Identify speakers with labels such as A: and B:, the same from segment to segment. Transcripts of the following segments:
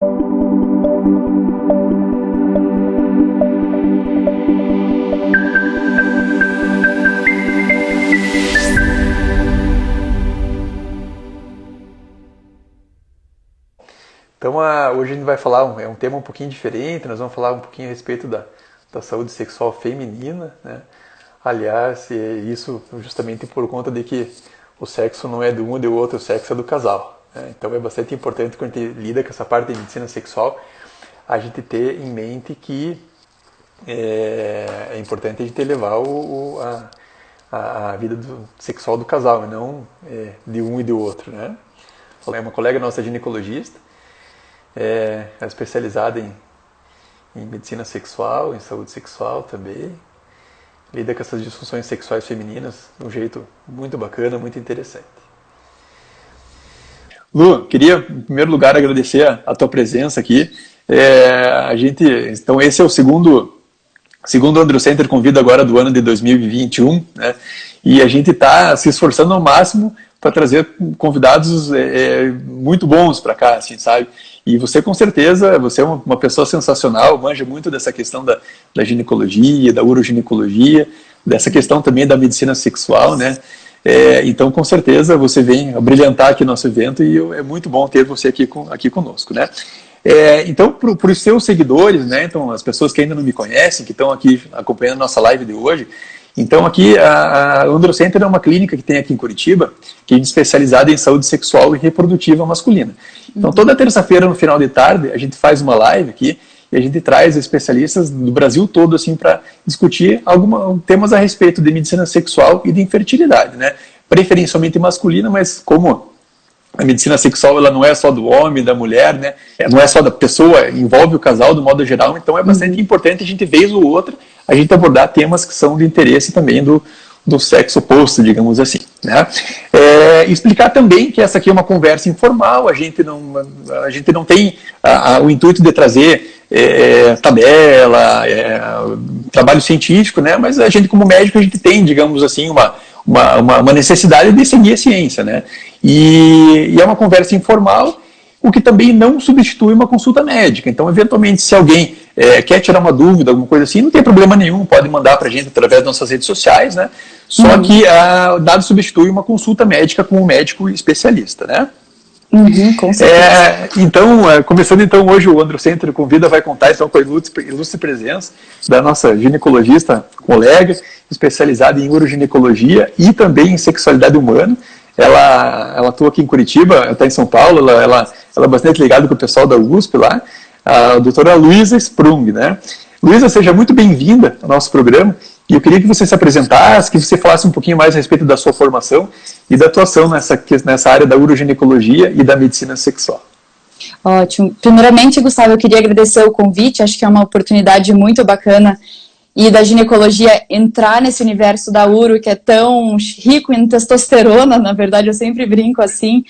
A: Então, hoje a gente vai falar, é um tema um pouquinho diferente, nós vamos falar um pouquinho a respeito da saúde sexual feminina, né? Aliás, isso justamente por conta de que o sexo não é de um ou do outro, o sexo é do casal, né? Então é bastante importante quando a gente lida com essa parte de medicina sexual, a gente ter em mente que é importante a gente elevar a vida sexual do casal, e não de um e do outro, né? É uma colega nossa ginecologista, é especializada em medicina sexual, em saúde sexual também. Lida com essas disfunções sexuais femininas de um jeito muito bacana, muito interessante. Lu, queria em primeiro lugar agradecer a tua presença aqui. Então esse é o segundo Androcenter Convida agora do ano de 2021, né? E a gente está se esforçando ao máximo para trazer convidados muito bons para cá, assim, sabe? E você, com certeza, você é uma pessoa sensacional, manja muito dessa questão da ginecologia, da uroginecologia, dessa questão também da medicina sexual, né? Então, com certeza, você vem a brilhantar aqui no nosso evento e é muito bom ter você aqui conosco, né? Então, para os seus seguidores, né? Então, as pessoas que ainda não me conhecem, que estão aqui acompanhando a nossa live de hoje, então aqui a Androcenter é uma clínica que tem aqui em Curitiba, que é especializada em saúde sexual e reprodutiva masculina. Então toda terça-feira no final de tarde a gente faz uma live aqui e a gente traz especialistas do Brasil todo assim para discutir temas a respeito de medicina sexual e de infertilidade, né? Preferencialmente masculina, mas como a medicina sexual ela não é só do homem, da mulher, né? Não é só da pessoa, envolve o casal do modo geral, então é bastante importante a gente, vez ou outra, a gente abordar temas que são de interesse também do sexo oposto, digamos assim, né? Explicar também que essa aqui é uma conversa informal, a gente não tem o intuito de trazer tabela, trabalho científico, né? Mas a gente, como médico, a gente tem, digamos assim, uma necessidade de seguir a ciência, né? E é uma conversa informal, o que também não substitui uma consulta médica. Então, eventualmente, se alguém quer tirar uma dúvida, alguma coisa assim, não tem problema nenhum, pode mandar para a gente através das nossas redes sociais, né? Só que nada substitui uma consulta médica com um médico especialista, né?
B: Com certeza.
A: Então, começando então hoje o Androcenter Convida vai contar então com a ilustre presença da nossa ginecologista colega, especializada em uroginecologia e também em sexualidade humana. Ela atua aqui em Curitiba, está em São Paulo, ela é bastante ligada com o pessoal da USP lá, a doutora Luísa Sprung, né? Luísa, seja muito bem-vinda ao nosso programa e eu queria que você se apresentasse, que você falasse um pouquinho mais a respeito da sua formação e da atuação nessa área da uroginecologia e da medicina sexual.
B: Ótimo. Primeiramente, Gustavo, eu queria agradecer o convite, acho que é uma oportunidade muito bacana e da ginecologia entrar nesse universo da uro, que é tão rico em testosterona, na verdade eu sempre brinco assim,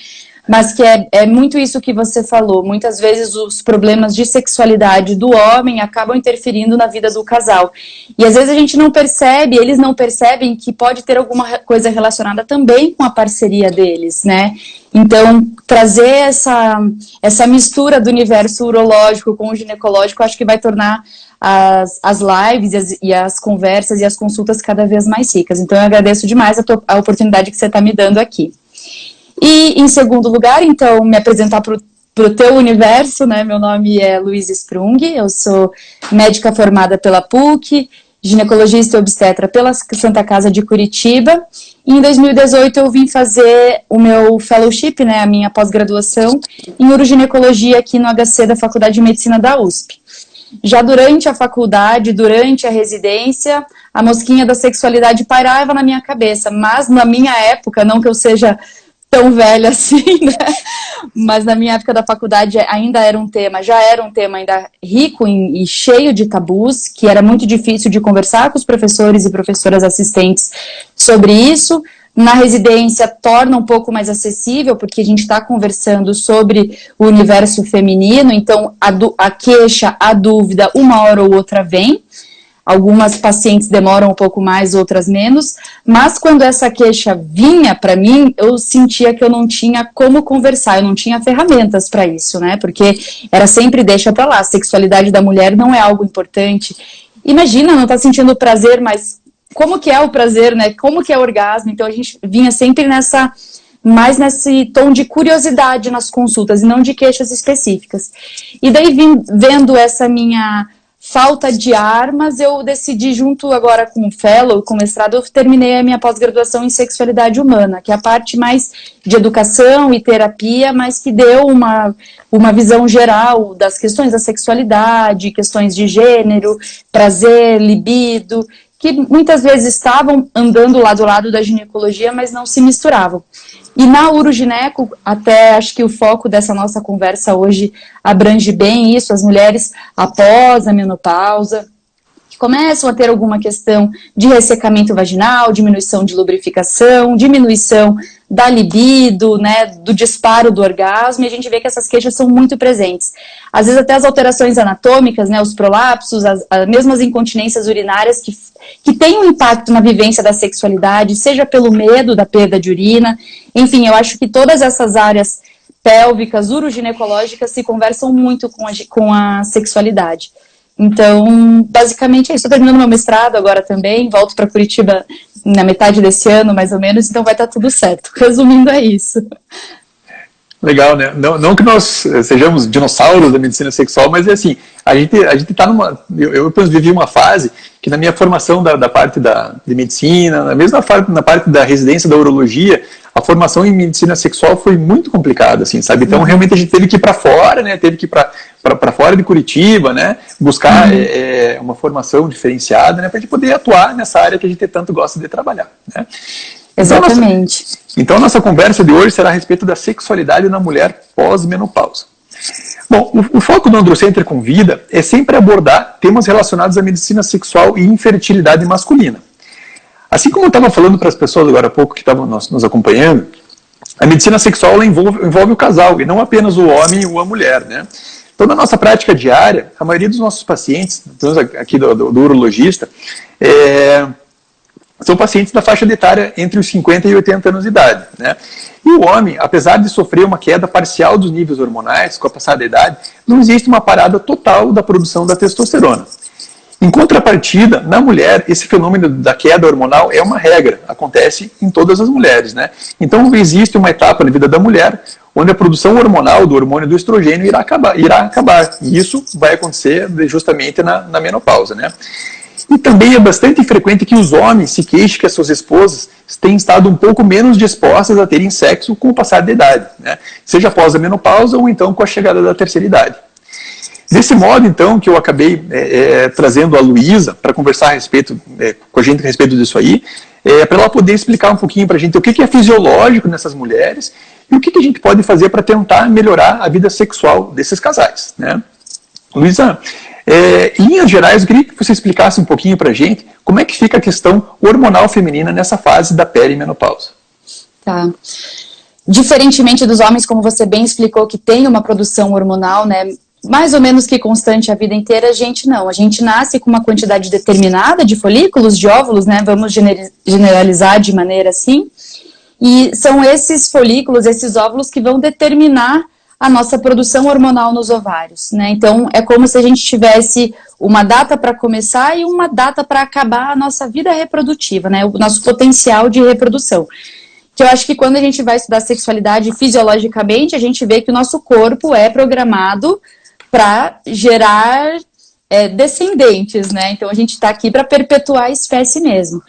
B: mas que é muito isso que você falou. Muitas vezes os problemas de sexualidade do homem acabam interferindo na vida do casal. E às vezes a gente não percebe, eles não percebem que pode ter alguma coisa relacionada também com a parceria deles, né? Então, trazer essa mistura do universo urológico com o ginecológico, acho que vai tornar as lives e as conversas e as consultas cada vez mais ricas. Então, eu agradeço demais a oportunidade que você está me dando aqui. E, em segundo lugar, então, me apresentar para o teu universo, né? Meu nome é Luísa Sprung, eu sou médica formada pela PUC, ginecologista e obstetra pela Santa Casa de Curitiba. E em 2018 eu vim fazer o meu fellowship, né, a minha pós-graduação em uroginecologia aqui no HC da Faculdade de Medicina da USP. Já durante a faculdade, durante a residência, a mosquinha da sexualidade pairava na minha cabeça, mas na minha época, não que eu seja tão velha assim, né? Mas na minha época da faculdade ainda era um tema, já era um tema ainda rico e cheio de tabus, que era muito difícil de conversar com os professores e professoras assistentes sobre isso. Na residência torna um pouco mais acessível, porque a gente está conversando sobre o universo feminino, então a queixa, a dúvida, uma hora ou outra vem. algumas pacientes demoram um pouco mais, outras menos, mas quando essa queixa vinha para mim, eu sentia que eu não tinha como conversar, eu não tinha ferramentas para isso, né, porque era sempre deixa para lá, a sexualidade da mulher não é algo importante. Imagina, não tá sentindo prazer, mas como que é o prazer, né, como que é o orgasmo? Então a gente vinha sempre mais nesse tom de curiosidade nas consultas e não de queixas específicas. E daí, vendo essa minha falta de armas, eu decidi, junto agora com o fellow, com o mestrado, eu terminei a minha pós-graduação em sexualidade humana, que é a parte mais de educação e terapia, mas que deu uma visão geral das questões da sexualidade, questões de gênero, prazer, libido, que muitas vezes estavam andando lado a lado da ginecologia, mas não se misturavam. E na urogineco, até acho que o foco dessa nossa conversa hoje abrange bem isso, as mulheres após a menopausa, que começam a ter alguma questão de ressecamento vaginal, diminuição de lubrificação, diminuição da libido, né, do disparo do orgasmo, e a gente vê que essas queixas são muito presentes. Às vezes até as alterações anatômicas, né, os prolapsos, mesmo as incontinências urinárias que têm um impacto na vivência da sexualidade, seja pelo medo da perda de urina. Enfim, eu acho que todas essas áreas pélvicas, uroginecológicas, se conversam muito com a sexualidade. Então, basicamente é isso. Estou terminando meu mestrado agora também, volto para Curitiba na metade desse ano, mais ou menos, então vai estar tudo certo. Resumindo, é isso.
A: Legal, né? Não que nós sejamos dinossauros da medicina sexual, mas é assim, a gente está numa... Eu vivi uma fase que na minha formação da parte de medicina, mesmo na parte da residência da urologia, a formação em medicina sexual foi muito complicada, assim, sabe? Então, realmente a gente teve que ir para fora, né? Teve que ir para fora de Curitiba, né? Buscar uma formação diferenciada, né? Para a gente poder atuar nessa área que a gente tanto gosta de trabalhar, né?
B: Exatamente.
A: Então, nossa conversa de hoje será a respeito da sexualidade na mulher pós-menopausa. Bom, o foco do Androcenter Convida é sempre abordar temas relacionados à medicina sexual e infertilidade masculina. Assim como eu estava falando para as pessoas agora há pouco que estavam nos acompanhando, a medicina sexual ela envolve o casal, e não apenas o homem ou a mulher, né? Então, na nossa prática diária, a maioria dos nossos pacientes, aqui do urologista, são pacientes da faixa etária entre os 50 e 80 anos de idade, né? E o homem, apesar de sofrer uma queda parcial dos níveis hormonais com a passada da idade, não existe uma parada total da produção da testosterona. Em contrapartida, na mulher, esse fenômeno da queda hormonal é uma regra, acontece em todas as mulheres, né? Então existe uma etapa na vida da mulher onde a produção hormonal do hormônio do estrogênio irá acabar. E isso vai acontecer justamente na menopausa, né? E também é bastante frequente que os homens se queixem que as suas esposas têm estado um pouco menos dispostas a terem sexo com o passar da idade, né? Seja após a menopausa ou então com a chegada da terceira idade. Desse modo, então, que eu acabei trazendo a Luísa para conversar com a gente a respeito disso aí, para ela poder explicar um pouquinho para a gente o que é fisiológico nessas mulheres e o que a gente pode fazer para tentar melhorar a vida sexual desses casais, né? Luísa, em linhas gerais, eu queria que você explicasse um pouquinho para a gente como é que fica a questão hormonal feminina nessa fase da perimenopausa.
B: Tá. Diferentemente dos homens, como você bem explicou, que tem uma produção hormonal, né, mais ou menos que constante a vida inteira, a gente não. A gente nasce com uma quantidade determinada de folículos, de óvulos, né, vamos generalizar de maneira assim, e são esses folículos, esses óvulos que vão determinar a nossa produção hormonal nos ovários, né? Então, é como se a gente tivesse uma data para começar e uma data para acabar a nossa vida reprodutiva, né? O nosso potencial de reprodução. Que eu acho que quando a gente vai estudar sexualidade fisiologicamente, a gente vê que o nosso corpo é programado para gerar descendentes, né? Então, a gente está aqui para perpetuar a espécie mesmo.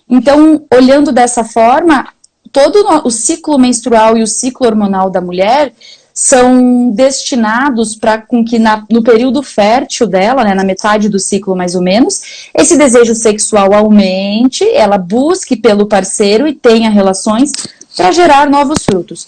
B: Então, olhando dessa forma, todo o ciclo menstrual e o ciclo hormonal da mulher são destinados para com que no período fértil dela, né, na metade do ciclo mais ou menos, esse desejo sexual aumente, ela busque pelo parceiro e tenha relações para gerar novos frutos.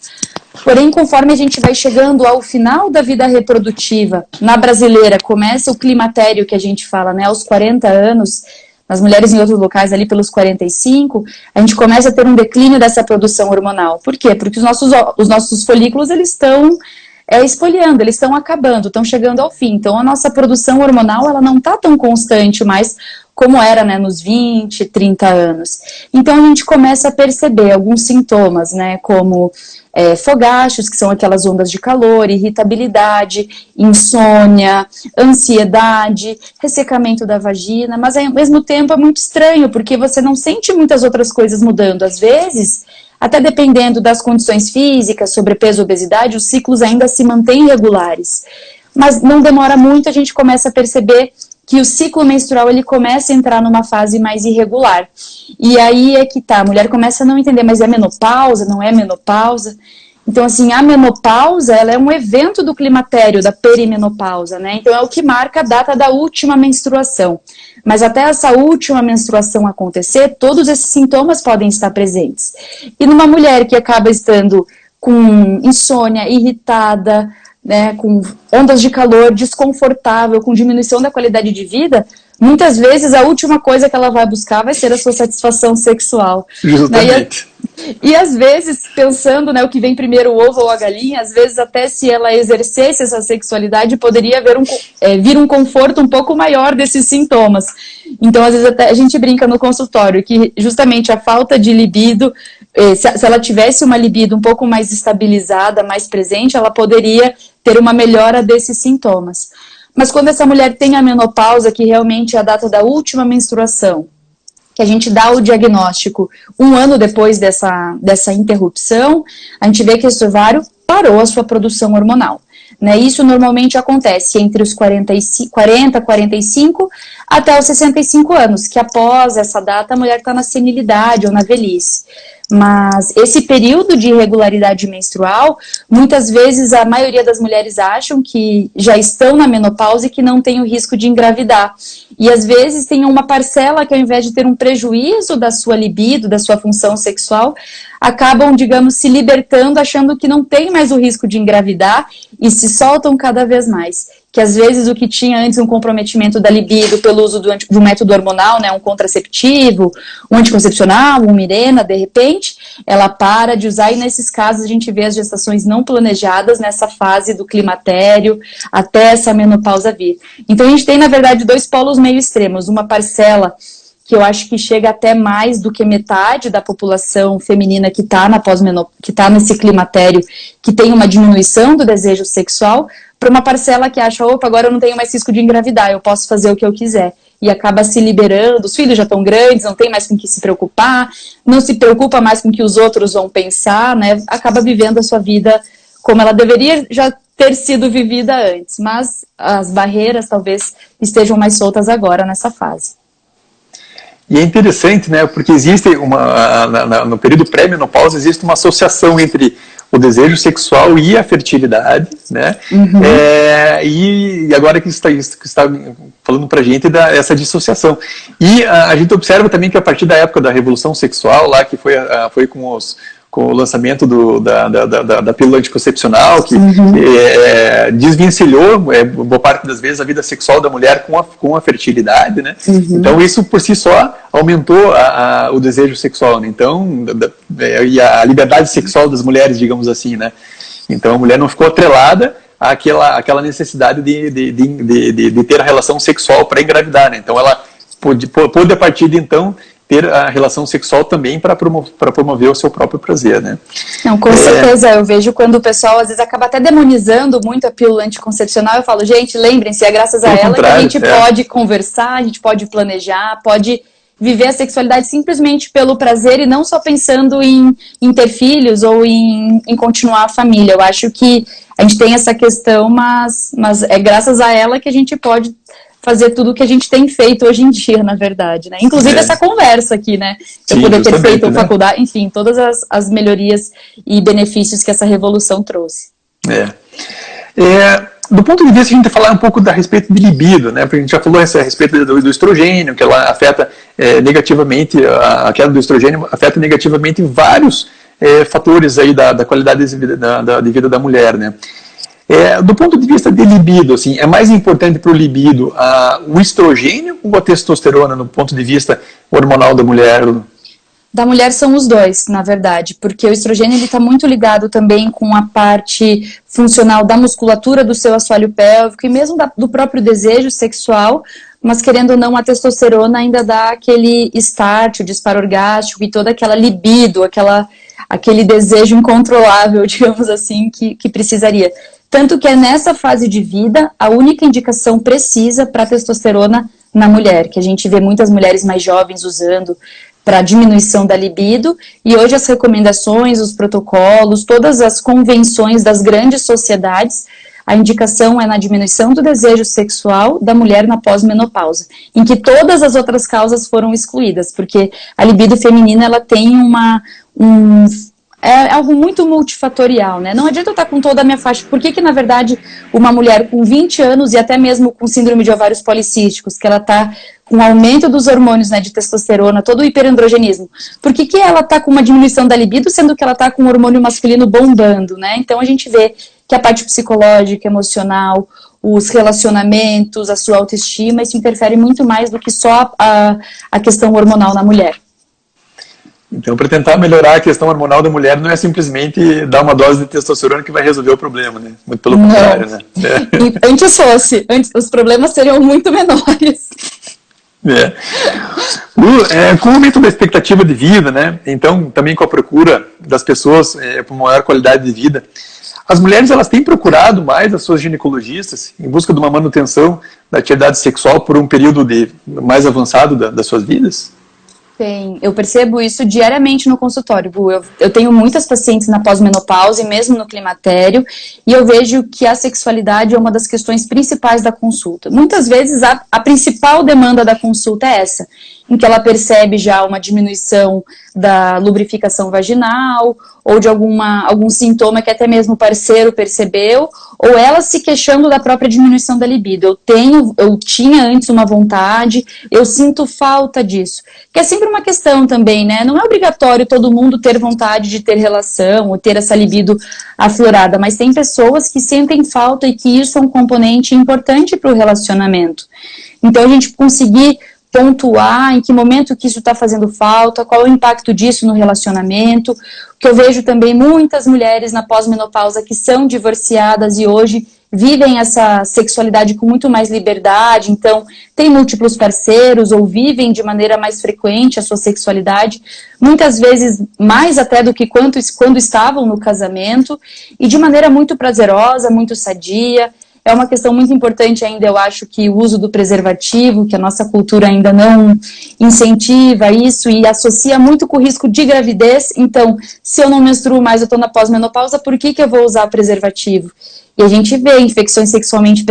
B: Porém, conforme a gente vai chegando ao final da vida reprodutiva, na brasileira começa o climatério que a gente fala, né, aos 40 anos, nas mulheres em outros locais ali pelos 45, a gente começa a ter um declínio dessa produção hormonal. Por quê? Porque os nossos folículos, eles estão espoliando, eles estão acabando, estão chegando ao fim. Então a nossa produção hormonal ela não está tão constante mais como era, né, nos 20, 30 anos. Então a gente começa a perceber alguns sintomas, né, como fogachos, que são aquelas ondas de calor, irritabilidade, insônia, ansiedade, ressecamento da vagina, mas ao mesmo tempo é muito estranho, porque você não sente muitas outras coisas mudando. Às vezes, até dependendo das condições físicas, sobrepeso, obesidade, os ciclos ainda se mantêm regulares. Mas não demora muito, a gente começa a perceber que o ciclo menstrual ele começa a entrar numa fase mais irregular. E aí é que tá, a mulher começa a não entender, mas é menopausa, não é menopausa? Então, assim, a menopausa, ela é um evento do climatério, da perimenopausa, né? Então, é o que marca a data da última menstruação. Mas até essa última menstruação acontecer, todos esses sintomas podem estar presentes. E numa mulher que acaba estando com insônia, irritada, né, com ondas de calor, desconfortável, com diminuição da qualidade de vida, muitas vezes a última coisa que ela vai buscar vai ser a sua satisfação sexual.
A: Justamente.
B: E às vezes, pensando, né, o que vem primeiro, o ovo ou a galinha, às vezes até se ela exercesse essa sexualidade, poderia vir um conforto um pouco maior desses sintomas. Então, às vezes até a gente brinca no consultório que justamente a falta de libido, se ela tivesse uma libido um pouco mais estabilizada, mais presente, ela poderia ter uma melhora desses sintomas. Mas quando essa mulher tem a menopausa, que realmente é a data da última menstruação, que a gente dá o diagnóstico 1 ano depois dessa interrupção, a gente vê que esse ovário parou a sua produção hormonal. Né? Isso normalmente acontece entre os 40, 45 até os 65 anos, que após essa data a mulher está na senilidade ou na velhice. Mas esse período de irregularidade menstrual, muitas vezes a maioria das mulheres acham que já estão na menopausa e que não tem o risco de engravidar. E às vezes tem uma parcela que ao invés de ter um prejuízo da sua libido, da sua função sexual, acabam, digamos, se libertando, achando que não tem mais o risco de engravidar e se soltam cada vez mais. Que às vezes o que tinha antes um comprometimento da libido pelo uso de um método hormonal, né, um contraceptivo, um anticoncepcional, um Mirena, de repente, ela para de usar e nesses casos a gente vê as gestações não planejadas nessa fase do climatério até essa menopausa vir. Então a gente tem, na verdade, 2 polos meio extremos, uma parcela que eu acho que chega até mais do que metade da população feminina que está nesse climatério, que tem uma diminuição do desejo sexual, para uma parcela que acha, opa, agora eu não tenho mais risco de engravidar, eu posso fazer o que eu quiser. E acaba se liberando, os filhos já estão grandes, não tem mais com o que se preocupar, não se preocupa mais com o que os outros vão pensar, né? Acaba vivendo a sua vida como ela deveria já ter sido vivida antes, mas as barreiras talvez estejam mais soltas agora nessa fase.
A: E é interessante, né, porque existe no período pré-menopausa existe uma associação entre o desejo sexual e a fertilidade, né, uhum. E agora que está falando pra gente dessa dissociação. E a gente observa também que a partir da época da Revolução Sexual, lá que foi com o lançamento da pílula anticoncepcional, que uhum. Desvencilhou, boa parte das vezes, a vida sexual da mulher com a fertilidade, né? Uhum. Então, isso por si só aumentou o desejo sexual, né? Então, e a liberdade sexual das mulheres, digamos assim, né? Então, a mulher não ficou atrelada àquela necessidade de ter a relação sexual para engravidar, né? Então, ela pôde, a partir de então, ter a relação sexual também para promover o seu próprio prazer, né?
B: Não, com certeza, eu vejo quando o pessoal às vezes acaba até demonizando muito a pílula anticoncepcional, eu falo, gente, lembrem-se, é graças a ela que a gente pode conversar, a gente pode planejar, pode viver a sexualidade simplesmente pelo prazer e não só pensando em ter filhos ou em continuar a família. Eu acho que a gente tem essa questão, mas é graças a ela que a gente pode fazer tudo o que a gente tem feito hoje em dia, na verdade, né? Inclusive essa conversa aqui, né? Eu poder ter feito faculdade, enfim, todas as melhorias e benefícios que essa revolução trouxe.
A: Do ponto de vista, a gente falar um pouco a respeito de libido, né? Porque a gente já falou a respeito do estrogênio, que ela afeta negativamente, a queda do estrogênio afeta negativamente vários fatores aí da qualidade de vida da mulher, né? Do ponto de vista de libido, assim, é mais importante para o libido o estrogênio ou a testosterona, no ponto de vista hormonal da mulher?
B: Da mulher são os dois, na verdade, porque o estrogênio está muito ligado também com a parte funcional da musculatura do seu assoalho pélvico e mesmo do próprio desejo sexual, mas querendo ou não, a testosterona ainda dá aquele start, o disparo orgástico e toda aquela libido, aquele desejo incontrolável, digamos assim, que precisaria. Tanto que é nessa fase de vida a única indicação precisa para testosterona na mulher, que a gente vê muitas mulheres mais jovens usando para diminuição da libido, e hoje as recomendações, os protocolos, todas as convenções das grandes sociedades, a indicação é na diminuição do desejo sexual da mulher na pós-menopausa, em que todas as outras causas foram excluídas, porque a libido feminina ela tem é algo muito multifatorial, né? Não adianta eu estar com toda a minha faixa. Por que na verdade, uma mulher com 20 anos e até mesmo com síndrome de ovários policísticos, que ela está com aumento dos hormônios, né, de testosterona, todo o hiperandrogenismo, por que ela está com uma diminuição da libido, sendo que ela está com o hormônio masculino bombando, né? Então a gente vê que a parte psicológica, emocional, os relacionamentos, a sua autoestima, isso interfere muito mais do que só a questão hormonal na mulher.
A: Então, para tentar melhorar a questão hormonal da mulher, não é simplesmente dar uma dose de testosterona que vai resolver o problema, né? Muito pelo contrário, né?
B: Antes fosse, os problemas seriam muito menores.
A: Com o aumento da expectativa de vida, né? Então, também com a procura das pessoas por maior qualidade de vida, as mulheres elas têm procurado mais as suas ginecologistas em busca de uma manutenção da atividade sexual por um período mais avançado das suas vidas?
B: Tem, eu percebo isso diariamente no consultório. Eu tenho muitas pacientes na pós-menopausa e mesmo no climatério, e eu vejo que a sexualidade é uma das questões principais da consulta. Muitas vezes a principal demanda da consulta é essa, em que ela percebe já uma diminuição da lubrificação vaginal, ou de algum sintoma que até mesmo o parceiro percebeu, ou ela se queixando da própria diminuição da libido. Eu tinha antes uma vontade, eu sinto falta disso. Que é sempre uma questão também, né? Não é obrigatório todo mundo ter vontade de ter relação, ou ter essa libido aflorada, mas tem pessoas que sentem falta e que isso é um componente importante para o relacionamento. Então a gente conseguir pontuar em que momento que isso está fazendo falta, qual é o impacto disso no relacionamento, que eu vejo também muitas mulheres na pós-menopausa que são divorciadas e hoje vivem essa sexualidade com muito mais liberdade, então tem múltiplos parceiros ou vivem de maneira mais frequente a sua sexualidade, muitas vezes mais até do que quando estavam no casamento, e de maneira muito prazerosa, muito sadia. É uma questão muito importante ainda, eu acho, que o uso do preservativo, que a nossa cultura ainda não incentiva isso e associa muito com o risco de gravidez. Então, se eu não menstruo mais, eu estou na pós-menopausa, por que eu vou usar preservativo? E a gente vê infecções sexualmente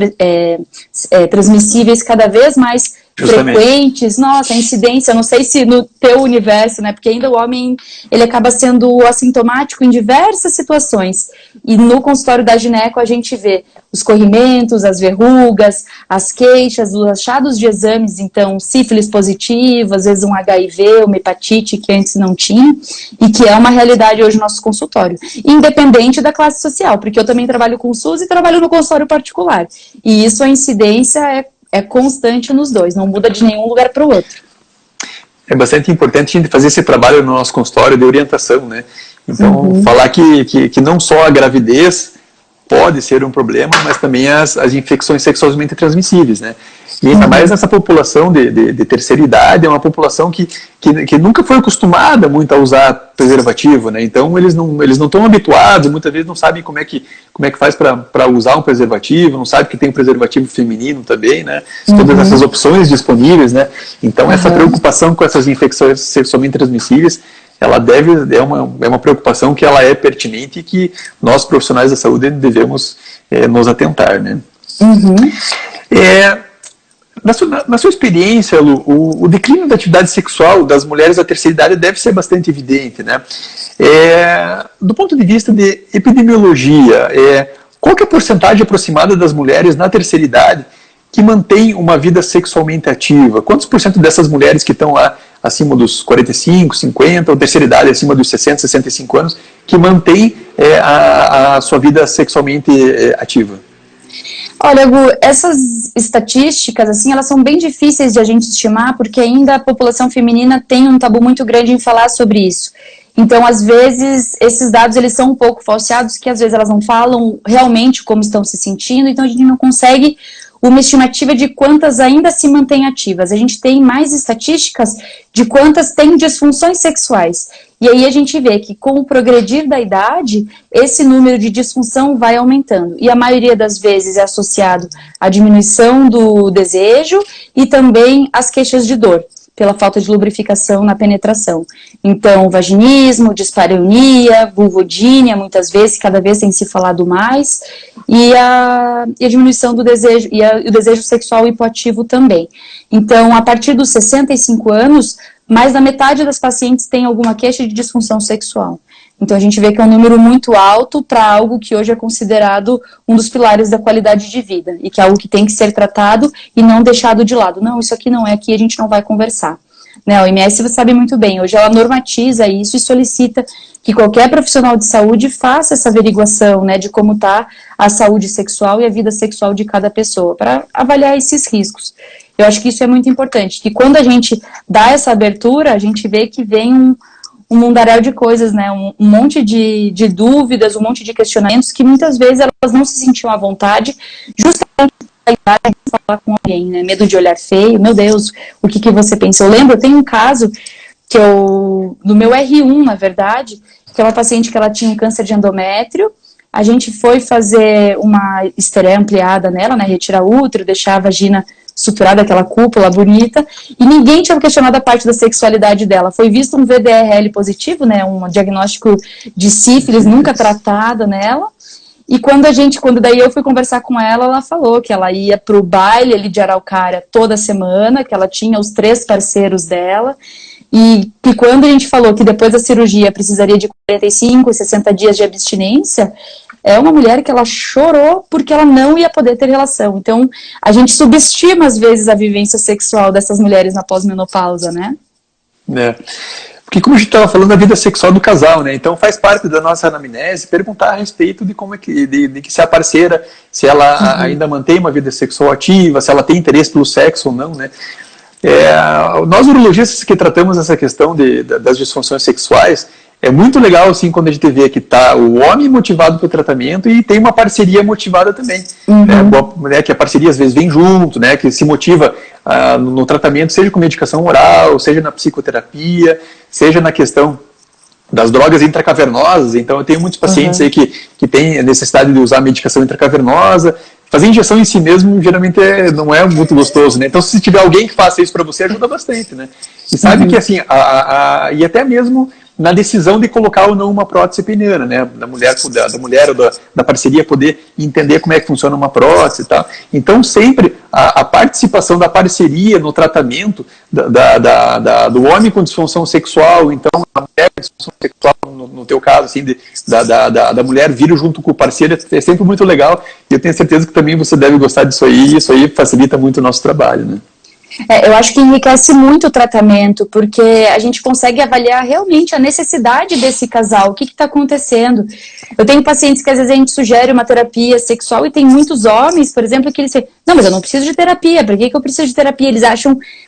B: transmissíveis cada vez mais frequentes. Nossa, a incidência, não sei se no teu universo, né, porque ainda o homem, ele acaba sendo assintomático em diversas situações, e no consultório da gineco a gente vê os corrimentos, as verrugas, as queixas, os achados de exames, então sífilis positivo, às vezes um HIV, uma hepatite que antes não tinha, e que é uma realidade hoje no nosso consultório, independente da classe social, porque eu também trabalho com SUS e trabalho no consultório particular, e isso a incidência é constante nos dois, não muda de nenhum lugar para o outro.
A: É bastante importante a gente fazer esse trabalho no nosso consultório de orientação, né? Então, falar que não só a gravidez pode ser um problema, mas também as infecções sexualmente transmissíveis, né? E ainda mais nessa população de terceira idade, é uma população que nunca foi acostumada muito a usar preservativo, né? Então eles não estão habituados, muitas vezes não sabem como é que faz para usar um preservativo, não sabe que tem um preservativo feminino também, né? Todas essas opções disponíveis, né? Então essa preocupação com essas infecções sexualmente transmissíveis, ela é uma preocupação que ela é pertinente e que nós profissionais da saúde devemos nos atentar, né? Na sua experiência, Lu, o declínio da atividade sexual das mulheres da terceira idade deve ser bastante evidente, né? Do ponto de vista de epidemiologia, qual que é a porcentagem aproximada das mulheres na terceira idade que mantém uma vida sexualmente ativa? Quantos por cento dessas mulheres que estão lá acima dos 45, 50, ou terceira idade acima dos 60, 65 anos, que mantém a sua vida sexualmente ativa?
B: Olha, Gu, essas estatísticas, assim, elas são bem difíceis de a gente estimar, porque ainda a população feminina tem um tabu muito grande em falar sobre isso. Então, às vezes, esses dados, eles são um pouco falseados, que às vezes elas não falam realmente como estão se sentindo, então a gente não consegue uma estimativa de quantas ainda se mantêm ativas. A gente tem mais estatísticas de quantas têm disfunções sexuais. E aí a gente vê que com o progredir da idade, esse número de disfunção vai aumentando. E a maioria das vezes é associado à diminuição do desejo e também às queixas de dor, pela falta de lubrificação na penetração. Então, vaginismo, dispareunia, vulvodínia, muitas vezes, cada vez tem se falado mais, e a diminuição do desejo, e o desejo sexual hipoativo também. Então, a partir dos 65 anos, mais da metade das pacientes tem alguma queixa de disfunção sexual. Então, a gente vê que é um número muito alto para algo que hoje é considerado um dos pilares da qualidade de vida, e que é algo que tem que ser tratado e não deixado de lado. Não, isso aqui não é aqui, a gente não vai conversar. Né, a OMS, você sabe muito bem, hoje ela normatiza isso e solicita que qualquer profissional de saúde faça essa averiguação, né, de como está a saúde sexual e a vida sexual de cada pessoa, para avaliar esses riscos. Eu acho que isso é muito importante, que quando a gente dá essa abertura, a gente vê que vem um mundaréu de coisas, né, um monte de dúvidas, um monte de questionamentos que muitas vezes elas não se sentiam à vontade, justamente para falar com alguém, né, medo de olhar feio, meu Deus, o que você pensa? Eu lembro, eu tenho um caso que do meu R1, na verdade, que é uma paciente que ela tinha um câncer de endométrio, a gente foi fazer uma estereia ampliada nela, né, retirar o útero, deixar a vagina suturada, aquela cúpula bonita, e ninguém tinha questionado a parte da sexualidade dela. Foi visto um VDRL positivo, né, um diagnóstico de sífilis nunca tratado nela, e quando daí eu fui conversar com ela, ela falou que ela ia pro baile ali de Araucária toda semana, que ela tinha os 3 parceiros dela, e que quando a gente falou que depois da cirurgia precisaria de 45 e 60 dias de abstinência, é uma mulher que ela chorou porque ela não ia poder ter relação. Então, a gente subestima às vezes a vivência sexual dessas mulheres na pós-menopausa, né?
A: É. Porque como a gente estava falando da vida sexual do casal, né? Então faz parte da nossa anamnese perguntar a respeito de como é que, de que se a parceira, se ela ainda mantém uma vida sexual ativa, se ela tem interesse pelo sexo ou não, né? Nós urologistas que tratamos essa questão das disfunções sexuais, é muito legal assim quando a gente vê que está o homem motivado pelo tratamento e tem uma parceria motivada também, né, que a parceria às vezes vem junto, né, que se motiva no tratamento, seja com medicação oral, seja na psicoterapia, seja na questão das drogas intracavernosas. Então eu tenho muitos pacientes aí que têm a necessidade de usar medicação intracavernosa. Fazer injeção em si mesmo geralmente não é muito gostoso, né? Então se tiver alguém que faça isso para você, ajuda bastante, né? E sabe que assim, e até mesmo na decisão de colocar ou não uma prótese peniana, né? Da mulher ou da parceria poder entender como é que funciona uma prótese e tal. Então sempre a participação da parceria no tratamento do homem com disfunção sexual, então a mulher com disfunção sexual, no teu caso, assim, da mulher vir junto com o parceiro, é sempre muito legal, e eu tenho certeza que também você deve gostar disso aí, e isso aí facilita muito o nosso trabalho, né?
B: Eu acho que enriquece muito o tratamento, porque a gente consegue avaliar realmente a necessidade desse casal, o que está acontecendo. Eu tenho pacientes que às vezes a gente sugere uma terapia sexual e tem muitos homens, por exemplo, que eles dizem, não, mas eu não preciso de terapia, por que eu preciso de terapia?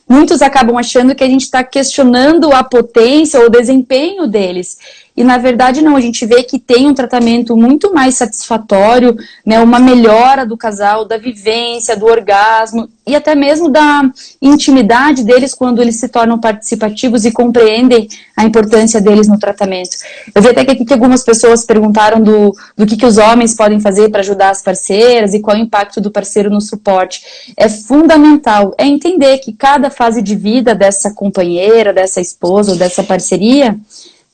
B: Muitos acabam achando que a gente está questionando a potência ou o desempenho deles. E na verdade não, a gente vê que tem um tratamento muito mais satisfatório, né, uma melhora do casal, da vivência, do orgasmo e até mesmo da intimidade deles quando eles se tornam participativos e compreendem a importância deles no tratamento. Eu vi até que aqui que algumas pessoas perguntaram do que os homens podem fazer para ajudar as parceiras e qual é o impacto do parceiro no suporte. É fundamental, é entender que cada fase de vida dessa companheira, dessa esposa ou dessa parceria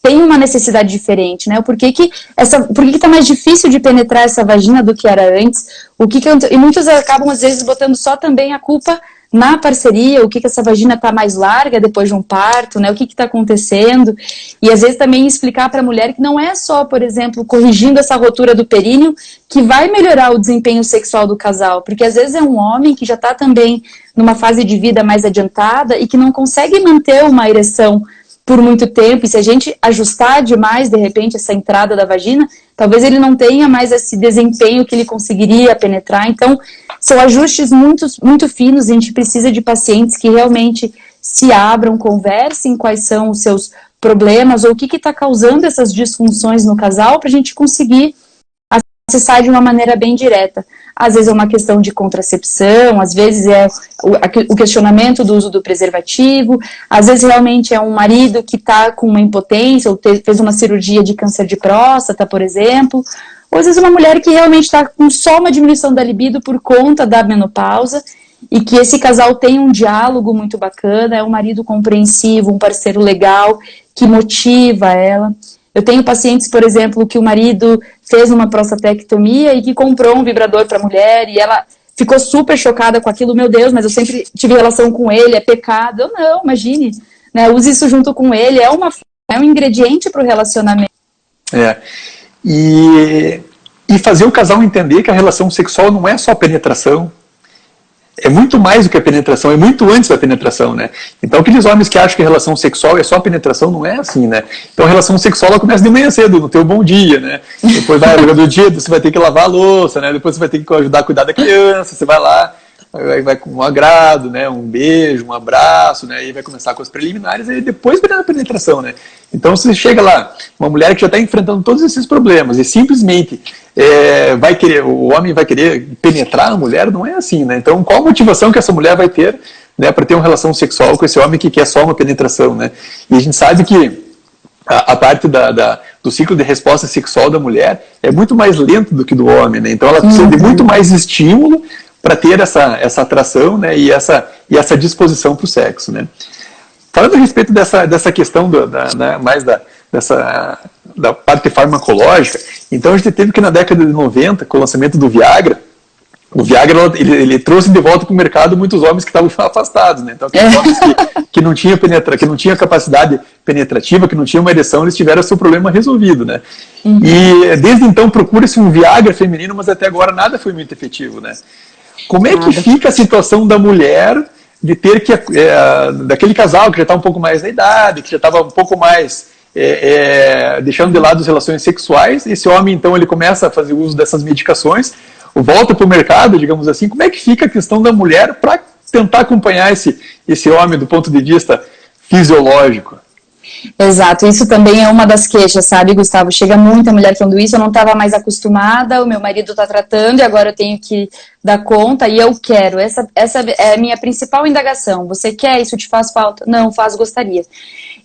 B: tem uma necessidade diferente, né? Por que tá mais difícil de penetrar essa vagina do que era antes? E muitos acabam, às vezes, botando só também a culpa na parceria, o que essa vagina tá mais larga depois de um parto, né? O que tá acontecendo? E, às vezes, também explicar para a mulher que não é só, por exemplo, corrigindo essa rotura do períneo que vai melhorar o desempenho sexual do casal. Porque, às vezes, é um homem que já tá também numa fase de vida mais adiantada e que não consegue manter uma ereção por muito tempo, e se a gente ajustar demais, de repente, essa entrada da vagina, talvez ele não tenha mais esse desempenho que ele conseguiria penetrar. Então, São ajustes muito, muito finos, a gente precisa de pacientes que realmente se abram, conversem quais são os seus problemas ou o que está causando essas disfunções no casal para a gente conseguir acessar de uma maneira bem direta. Às vezes é uma questão de contracepção, às vezes é o questionamento do uso do preservativo, às vezes realmente é um marido que está com uma impotência ou fez uma cirurgia de câncer de próstata, por exemplo, ou às vezes uma mulher que realmente está com só uma diminuição da libido por conta da menopausa e que esse casal tem um diálogo muito bacana, é um marido compreensivo, um parceiro legal, que motiva ela. Eu tenho pacientes, por exemplo, que o marido fez uma prostatectomia e que comprou um vibrador para a mulher e ela ficou super chocada com aquilo. Meu Deus, mas eu sempre tive relação com ele, é pecado. Eu não, imagine, né? Use isso junto com ele, é um ingrediente para o relacionamento.
A: E fazer o casal entender que a relação sexual não é só penetração, é muito mais do que a penetração, é muito antes da penetração, né? Então, aqueles homens que acham que a relação sexual é só penetração, não é assim, né? Então, a relação sexual, ela começa de manhã cedo, no teu bom dia, né? Depois vai do dia, você vai ter que lavar a louça, né? Depois você vai ter que ajudar a cuidar da criança, você vai lá, vai com um agrado, né? Um beijo, um abraço, né? E vai começar com as preliminares, e depois vai dar a penetração, né? Então, você chega lá, uma mulher que já está enfrentando todos esses problemas, e simplesmente o homem vai querer penetrar a mulher, não é assim, né? Então, qual a motivação que essa mulher vai ter, né, para ter uma relação sexual com esse homem que quer só uma penetração, né? E a gente sabe que a parte do ciclo de resposta sexual da mulher é muito mais lento do que do homem, né? Então, ela precisa de muito mais estímulo para ter essa atração, né, e essa disposição para o sexo, né? Falando a respeito dessa questão da parte farmacológica, então a gente teve que na década de 90, com o lançamento do Viagra, o Viagra ele trouxe de volta para o mercado muitos homens que estavam afastados, né? Então aqueles homens que não tinham capacidade penetrativa, que não tinham uma ereção, eles tiveram seu problema resolvido, né? Uhum. E desde então procura-se um Viagra feminino, mas até agora nada foi muito efetivo, né? Como é que fica a situação da mulher de ter que, daquele casal que já está um pouco mais na idade, que já estava um pouco mais deixando de lado as relações sexuais, esse homem então ele começa a fazer uso dessas medicações, volta para o mercado, digamos assim, como é que fica a questão da mulher para tentar acompanhar esse homem do ponto de vista fisiológico?
B: Exato, isso também é uma das queixas, sabe, Gustavo? Chega muita mulher falando isso, eu não estava mais acostumada, o meu marido está tratando e agora eu tenho que dar conta e eu quero. Essa é a minha principal indagação. Você quer? Isso te faz falta? Não, faz, gostaria.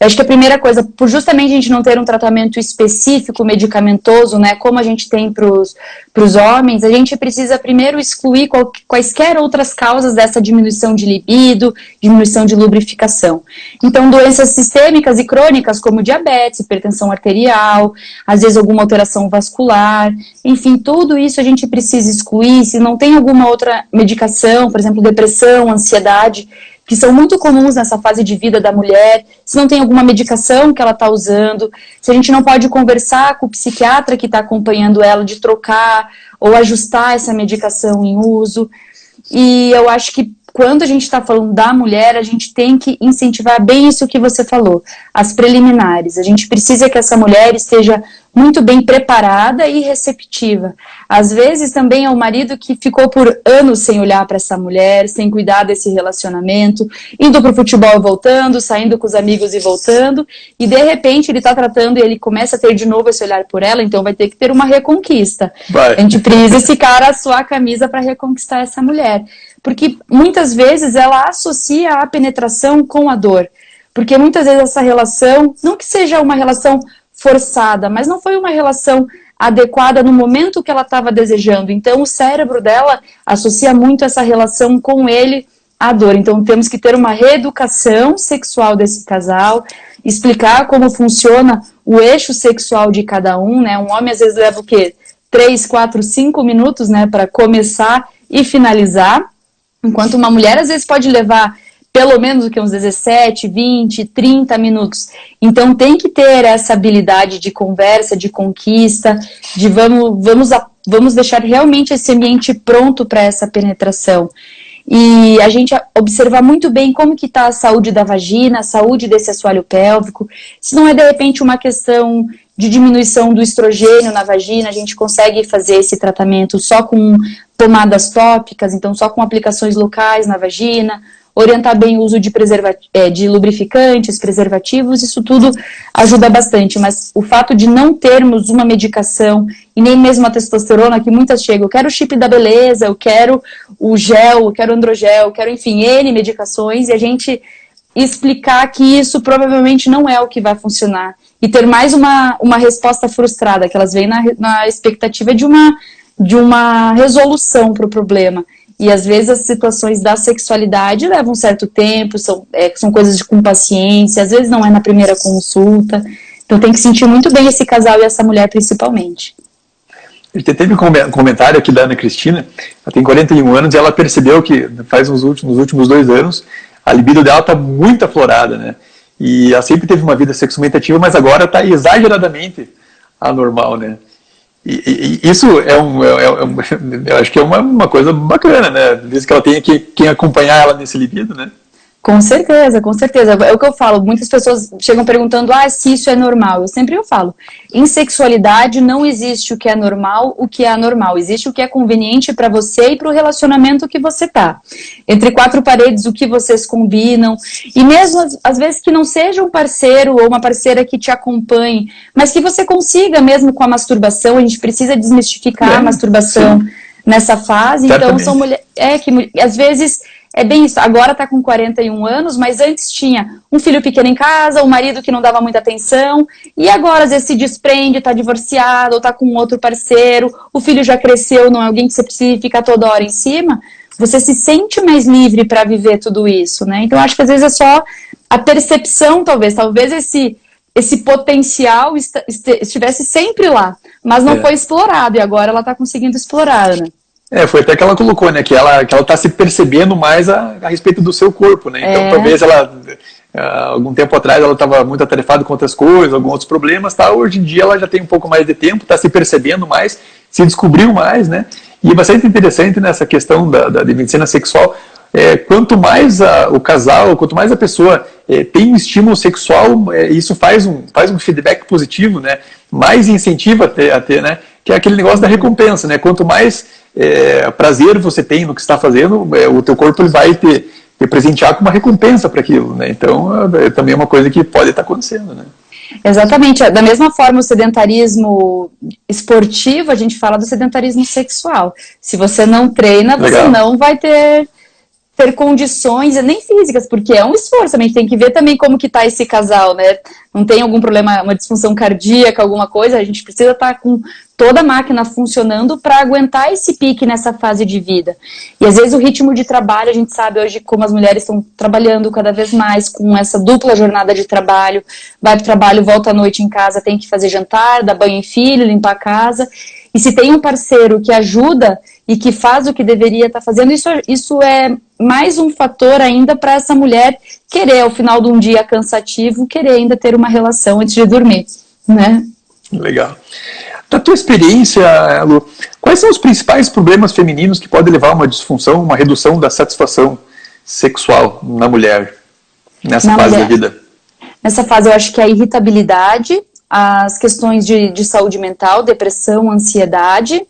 B: Eu acho que a primeira coisa, por justamente a gente não ter um tratamento específico, medicamentoso, né, como a gente tem para os homens, a gente precisa primeiro excluir quaisquer outras causas dessa diminuição de libido, diminuição de lubrificação. Então, doenças sistêmicas e crônicas, como diabetes, hipertensão arterial, às vezes alguma alteração vascular, enfim, tudo isso a gente precisa excluir. Se não tem alguma outra medicação, por exemplo, depressão, ansiedade, que são muito comuns nessa fase de vida da mulher, se não tem alguma medicação que ela está usando, se a gente não pode conversar com o psiquiatra que está acompanhando ela de trocar ou ajustar essa medicação em uso. E eu acho que quando a gente está falando da mulher, a gente tem que incentivar bem isso que você falou, as preliminares. A gente precisa que essa mulher esteja muito bem preparada e receptiva. Às vezes também é o marido que ficou por anos sem olhar para essa mulher, sem cuidar desse relacionamento, indo para o futebol e voltando, saindo com os amigos e voltando, e de repente ele está tratando e ele começa a ter de novo esse olhar por ela, então vai ter que ter uma reconquista. A gente precisa esse cara suar a camisa para reconquistar essa mulher. Porque muitas vezes ela associa a penetração com a dor. Porque muitas vezes essa relação, não que seja uma relação forçada, mas não foi uma relação adequada no momento que ela estava desejando. Então o cérebro dela associa muito essa relação com ele à dor. Então temos que ter uma reeducação sexual desse casal, explicar como funciona o eixo sexual de cada um, né? Um homem às vezes leva o quê? 3, 4, 5 minutos, né, para começar e finalizar, enquanto uma mulher às vezes pode levar pelo menos uns 17, 20, 30 minutos. Então tem que ter essa habilidade de conversa, de conquista, de vamos deixar realmente esse ambiente pronto para essa penetração. E a gente observar muito bem como que está a saúde da vagina, a saúde desse assoalho pélvico. Se não é de repente uma questão de diminuição do estrogênio na vagina, a gente consegue fazer esse tratamento só com pomadas tópicas, então só com aplicações locais na vagina, orientar bem o uso de lubrificantes, preservativos, isso tudo ajuda bastante, mas o fato de não termos uma medicação, e nem mesmo a testosterona, que muitas chegam, eu quero o chip da beleza, eu quero o gel, eu quero o androgel, eu quero, enfim, N medicações, e a gente explicar que isso provavelmente não é o que vai funcionar, e ter mais uma resposta frustrada, que elas vêm na expectativa de uma resolução para o problema. E às vezes as situações da sexualidade levam um certo tempo, são coisas com paciência, às vezes não é na primeira consulta. Então tem que sentir muito bem esse casal e essa mulher principalmente.
A: Teve um comentário aqui da Ana Cristina, ela tem 41 anos e ela percebeu que faz nos últimos 2 anos a libido dela está muito aflorada, né? E ela sempre teve uma vida sexualmente ativa, mas agora está exageradamente anormal, né? E isso eu acho que é uma coisa bacana, né? Desde que ela tenha quem acompanhar ela nesse libido, né?
B: Com certeza, com certeza. É o que eu falo, muitas pessoas chegam perguntando, se isso é normal. Eu falo, em sexualidade não existe o que é normal, o que é anormal. Existe o que é conveniente para você e para o relacionamento que você tá. Entre 4 paredes, o que vocês combinam. E mesmo, às vezes, que não seja um parceiro ou uma parceira que te acompanhe, mas que você consiga mesmo com a masturbação. A gente precisa desmistificar a masturbação nessa fase. Certamente. Então, são mulheres que, às vezes... É bem isso, agora tá com 41 anos, mas antes tinha um filho pequeno em casa, um marido que não dava muita atenção, e agora às vezes se desprende, tá divorciado, ou tá com outro parceiro, o filho já cresceu, não é alguém que você precisa ficar toda hora em cima, você se sente mais livre para viver tudo isso, né? Então acho que às vezes é só a percepção, talvez esse potencial estivesse sempre lá, mas não foi explorado, e agora ela tá conseguindo explorar, Ana.
A: Foi até que ela colocou, né, que ela tá se percebendo mais a respeito do seu corpo, né, então talvez ela, algum tempo atrás ela estava muito atarefada com outras coisas, alguns outros problemas, tá, hoje em dia ela já tem um pouco mais de tempo, tá se percebendo mais, se descobriu mais, né, e é bastante interessante nessa questão da medicina sexual, quanto mais o casal, quanto mais a pessoa tem um estímulo sexual, isso faz um feedback positivo, né, mais incentiva a ter, né, que é aquele negócio da recompensa, né, quanto mais prazer você tem no que está fazendo, o teu corpo ele vai te presentear com uma recompensa para aquilo, né? Então também é uma coisa que pode estar acontecendo, né?
B: Exatamente, da mesma forma o sedentarismo esportivo, a gente fala do sedentarismo sexual. Se você não treina, você não vai ter condições, nem físicas, porque é um esforço, a gente tem que ver também como que tá esse casal, né? Não tem algum problema, uma disfunção cardíaca, alguma coisa, a gente precisa estar com toda a máquina funcionando para aguentar esse pique nessa fase de vida. E às vezes o ritmo de trabalho, a gente sabe hoje como as mulheres estão trabalhando cada vez mais com essa dupla jornada de trabalho, vai pro trabalho, volta à noite em casa, tem que fazer jantar, dar banho em filho, limpar a casa, e se tem um parceiro que ajuda e que faz o que deveria estar fazendo, isso é mais um fator ainda para essa mulher querer, ao final de um dia cansativo, querer ainda ter uma relação antes de dormir, né?
A: Legal. Da tua experiência, Lu, quais são os principais problemas femininos que podem levar a uma disfunção, uma redução da satisfação sexual na mulher, nessa fase da vida?
B: Nessa fase eu acho que é a irritabilidade, as questões de saúde mental, depressão, ansiedade.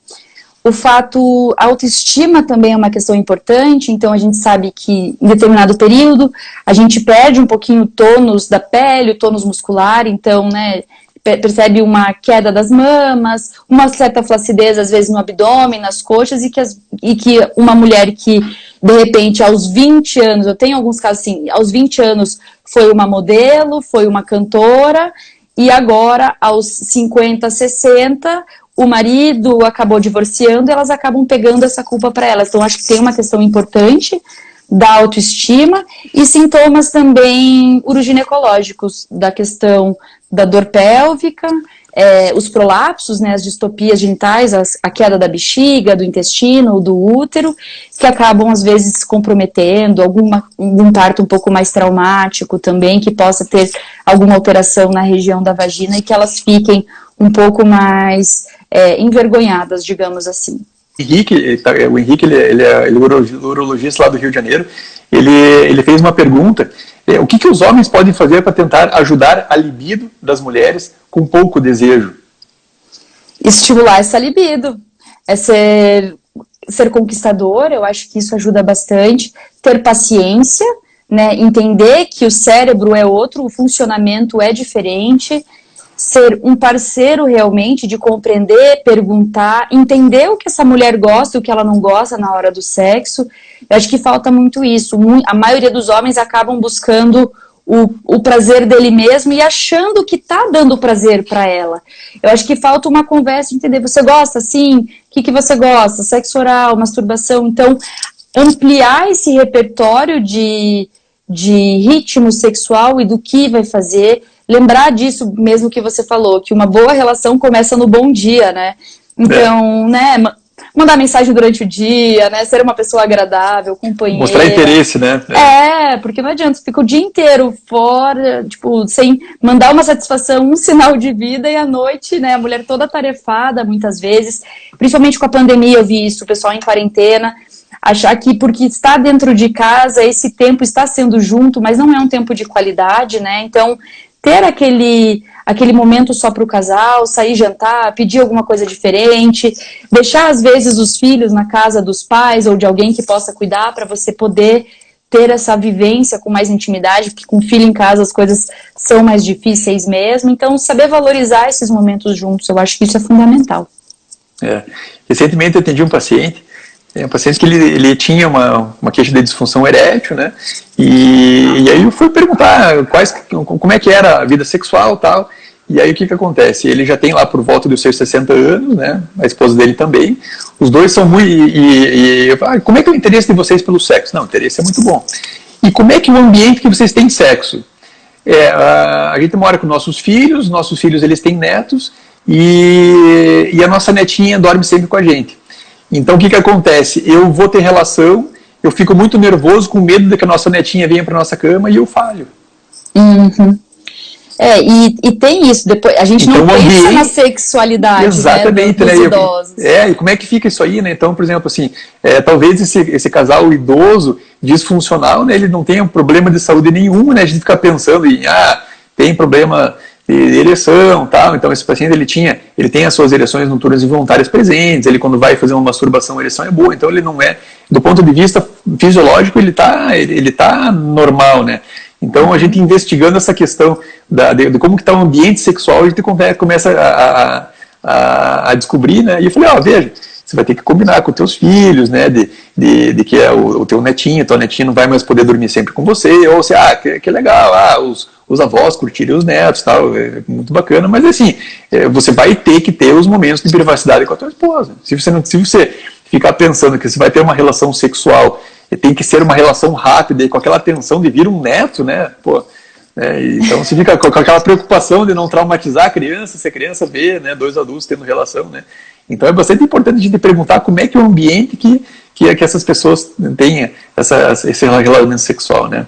B: O fato, a autoestima também é uma questão importante, então a gente sabe que em determinado período a gente perde um pouquinho o tônus da pele, o tônus muscular, então, né, percebe uma queda das mamas, uma certa flacidez às vezes no abdômen, nas coxas, e que uma mulher que de repente aos 20 anos, eu tenho alguns casos assim, aos 20 anos foi uma modelo, foi uma cantora, e agora aos 50, 60... o marido acabou divorciando, elas acabam pegando essa culpa para elas. Então, acho que tem uma questão importante da autoestima e sintomas também uroginecológicos, da questão da dor pélvica, os prolapsos, né, as distopias genitais, a queda da bexiga, do intestino, do útero, que acabam, às vezes, comprometendo, algum parto um pouco mais traumático também, que possa ter alguma alteração na região da vagina e que elas fiquem um pouco mais envergonhadas, digamos assim.
A: O Henrique, ele é urologista lá do Rio de Janeiro, ele fez uma pergunta, o que os homens podem fazer para tentar ajudar a libido das mulheres com pouco desejo?
B: Estimular essa libido, ser conquistador, eu acho que isso ajuda bastante, ter paciência, né, entender que o cérebro é outro, o funcionamento é diferente, ser um parceiro realmente de compreender, perguntar, entender o que essa mulher gosta e o que ela não gosta na hora do sexo. Eu acho que falta muito isso. A maioria dos homens acabam buscando o prazer dele mesmo e achando que tá dando prazer para ela. Eu acho que falta uma conversa de entender, você gosta assim? O que você gosta? Sexo oral, masturbação. Então, ampliar esse repertório de ritmo sexual e do que vai fazer. Lembrar disso mesmo que você falou, que uma boa relação começa no bom dia, né? Então, né, mandar mensagem durante o dia, né, ser uma pessoa agradável, companheira.
A: Mostrar interesse, né?
B: Porque não adianta, fica o dia inteiro fora, tipo, sem mandar uma satisfação, um sinal de vida, e à noite, né, a mulher toda atarefada, muitas vezes, principalmente com a pandemia eu vi isso, o pessoal em quarentena, achar que porque está dentro de casa, esse tempo está sendo junto, mas não é um tempo de qualidade, né, então ter aquele momento só para o casal, sair jantar, pedir alguma coisa diferente, deixar às vezes os filhos na casa dos pais ou de alguém que possa cuidar para você poder ter essa vivência com mais intimidade, porque com filho em casa as coisas são mais difíceis mesmo, então saber valorizar esses momentos juntos, eu acho que isso é fundamental.
A: Recentemente eu atendi um paciente que ele tinha uma queixa de disfunção erétil, né? E aí eu fui perguntar como é que era a vida sexual e tal. E aí o que acontece? Ele já tem lá por volta dos seus 60 anos, né? A esposa dele também. Os dois são muito... eu falo, como é que é o interesse de vocês pelo sexo? Não, o interesse é muito bom. E como é que o ambiente que vocês têm sexo? A gente mora com nossos filhos eles têm netos, e a nossa netinha dorme sempre com a gente. Então o que acontece? Eu vou ter relação, eu fico muito nervoso, com medo de que a nossa netinha venha para nossa cama e eu falho.
B: Uhum. E tem isso, depois a gente então, não pensa na sexualidade,
A: exatamente,
B: né, dos idosos.
A: E como é que fica isso aí, né? Então, por exemplo, assim, talvez esse casal idoso, disfuncional, né, ele não tenha um problema de saúde nenhum, né? A gente fica pensando em, tem problema de ereção, tal. Então esse paciente ele tem as suas ereções noturnas involuntárias presentes, ele quando vai fazer uma masturbação, a ereção é boa, então ele não é, do ponto de vista fisiológico, ele tá normal, né? Então a gente investigando essa questão de como que está o ambiente sexual, a gente começa a descobrir, né? E eu falei, veja, você vai ter que combinar com os teus filhos, né, de que o teu netinho, tua netinha não vai mais poder dormir sempre com você, ou você, que legal, os avós curtirem os netos, tal, é muito bacana, mas assim, você vai ter que ter os momentos de privacidade com a tua esposa. Se você ficar pensando que você vai ter uma relação sexual, tem que ser uma relação rápida e com aquela tensão de vir um neto, né, então você fica com aquela preocupação de não traumatizar a criança, se a criança vê, né, dois adultos tendo relação, né. Então é bastante importante a gente perguntar como é que é o ambiente que essas pessoas tenham esse relacionamento sexual, né?